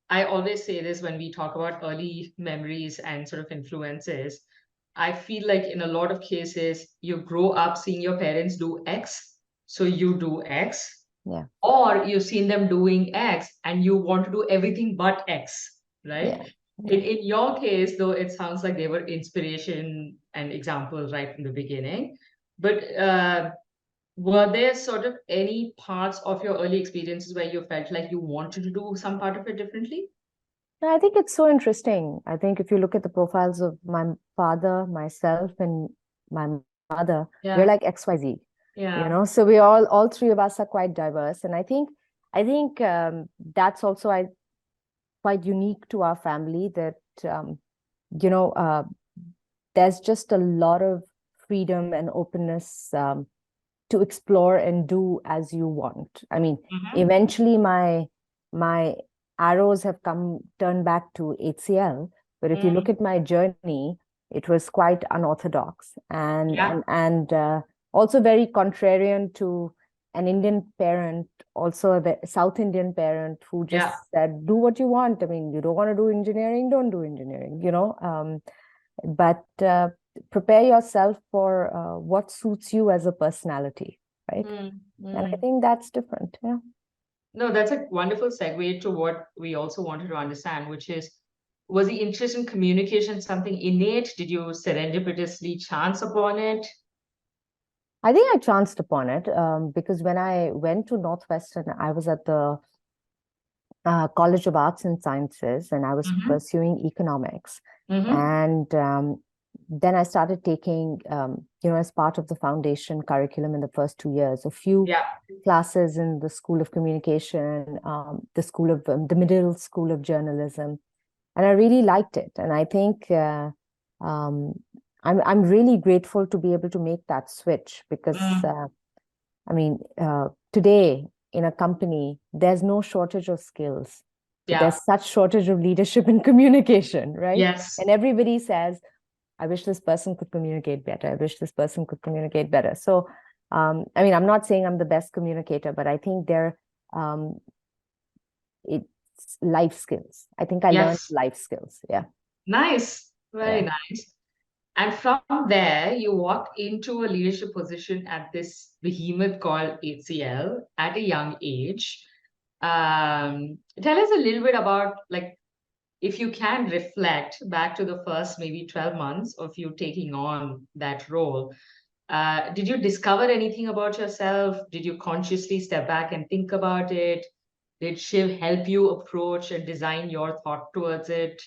I always say this when we talk about early memories and sort of influences. I feel like in a lot of cases, you grow up seeing your parents do X, so you do X, Yeah. or you've seen them doing X and you want to do everything but X, Yeah. right? Yeah. In your case, though, it sounds like they were inspiration and examples right from the beginning. But were there sort of any parts of your early experiences where you felt like you wanted to do some part of it differently? No, I think it's so interesting. I think if you look at the profiles of my father, myself, and my mother, we're Yeah, like XYZ, you yeah. know. So we all three of us are quite diverse, and I think that's also quite unique to our family that um, you know there's just a lot of freedom and openness to explore and do as you want. I mean, Hmm. eventually my arrows have come turned back to HCL, but if you look Mm, at my journey, it was quite unorthodox and yeah, also very contrarian to an Indian parent, also a South Indian parent who yeah. just said, do what you want. I mean, you don't want to do engineering, don't do engineering, you know. But prepare yourself for what suits you as a personality, right? Mm, And I mm. think that's different. Yeah. No, that's a wonderful segue to what we also wanted to understand, which is, was the interest in communication something innate? Did you serendipitously chance upon it? I think I chanced upon it because when I went to Northwestern, I was at the College of Arts and Sciences and I was Hmm. pursuing economics. Hmm. And then I started taking, as part of the foundation curriculum in the first 2 years, a few Yeah. classes in the School of Communication, the Middle School of Journalism, and I really liked it. And I think um, I'm really grateful to be able to make that switch because Mm, I mean today in a company there's no shortage of skills, but yeah. there's such shortage of leadership and communication, right? Yes. And everybody says, "I wish this person could communicate better. I wish this person could communicate better." So, I mean, I'm not saying I'm the best communicator, but I think um, it's life skills. I think I learned Yes. life skills. Yeah. Nice. Very Yeah. nice. And from there, you walked into a leadership position at this behemoth called HCL at a young age. Tell us a little bit about, like, if you can reflect back to the first maybe 12 months of you taking on that role. Did you discover anything about yourself? Did you consciously step back and think about it? Did Shiv help you approach and design your thought towards it?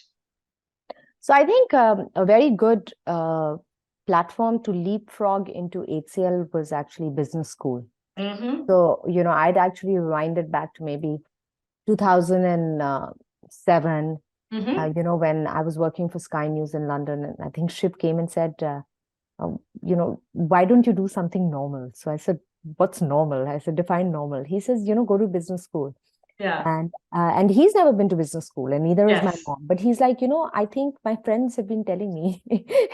So I think a very good platform to leapfrog into HCL was actually business school. Mm-hmm. So, I'd actually rewinded back to maybe 2007, Mm-hmm. when I was working for Sky News in London. And I think Shiv came and said, why don't you do something normal? So I said, what's normal? I said, define normal. He says, go to business school. Yeah. And he's never been to business school, and neither is my Yes. mom. But he's like, I think my friends have been telling me,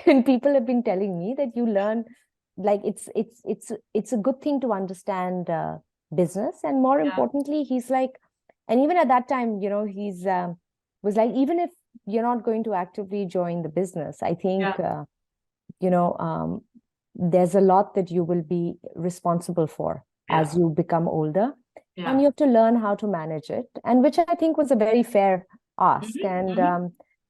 and people have been telling me that you learn, like it's a good thing to understand business, and more Yeah. importantly, he's like, and even at that time, he's was like, even if you're not going to actively join the business, I think Yeah. you know there's a lot that you will be responsible for as Yeah. you become older, and Yeah. you have to learn how to manage it, and which I think was a very fair ask. Mm-hmm. And Mm-hmm.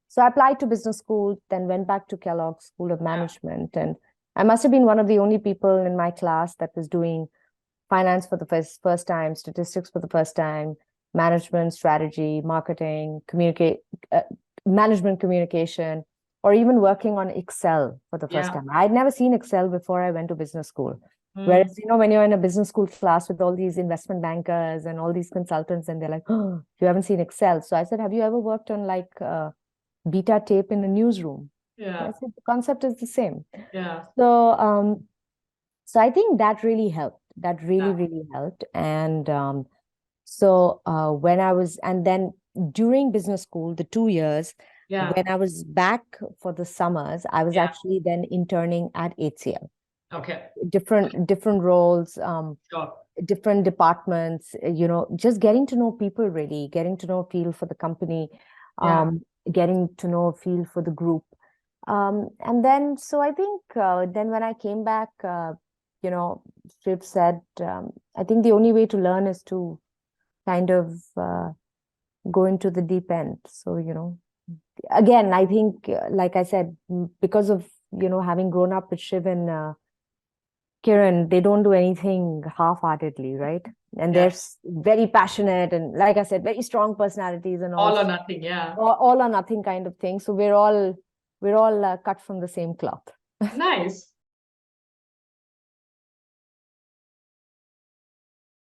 so I applied to business school, then went back to Kellogg School of Yeah. Management, and I must have been one of the only people in my class that was doing finance for the first time, statistics for the first time, management, strategy, marketing, uh, management communication, or even working on Excel for the first Yeah. time. I'd never seen Excel before I went to business school. Mm. Whereas, when you're in a business school class with all these investment bankers and all these consultants, and they're like, oh, you haven't seen Excel. So I said, have you ever worked on like beta tape in a newsroom? And I Yeah. said, the concept is the same. Yeah. So I think that really helped. That really, Yeah. really helped. And so when I was, and then during business school, the 2 years, Yeah. when I was back for the summers, I was Yeah. actually then interning at HCL. Okay. Different roles. Sure. different departments, just getting to know people, really getting to know a feel for the company, Yeah. getting to know a feel for the group. And then, so I think then when I came back, Shiv said, I think the only way to learn is to kind of go into the deep end. So, again, I think, like I said, because of, having grown up with Shiv and Kiran, they don't do anything half-heartedly, right? And they're Yeah. very passionate and, like I said, very strong personalities and All or nothing. Yeah. all or nothing kind of thing. So we're all cut from the same cloth. Nice.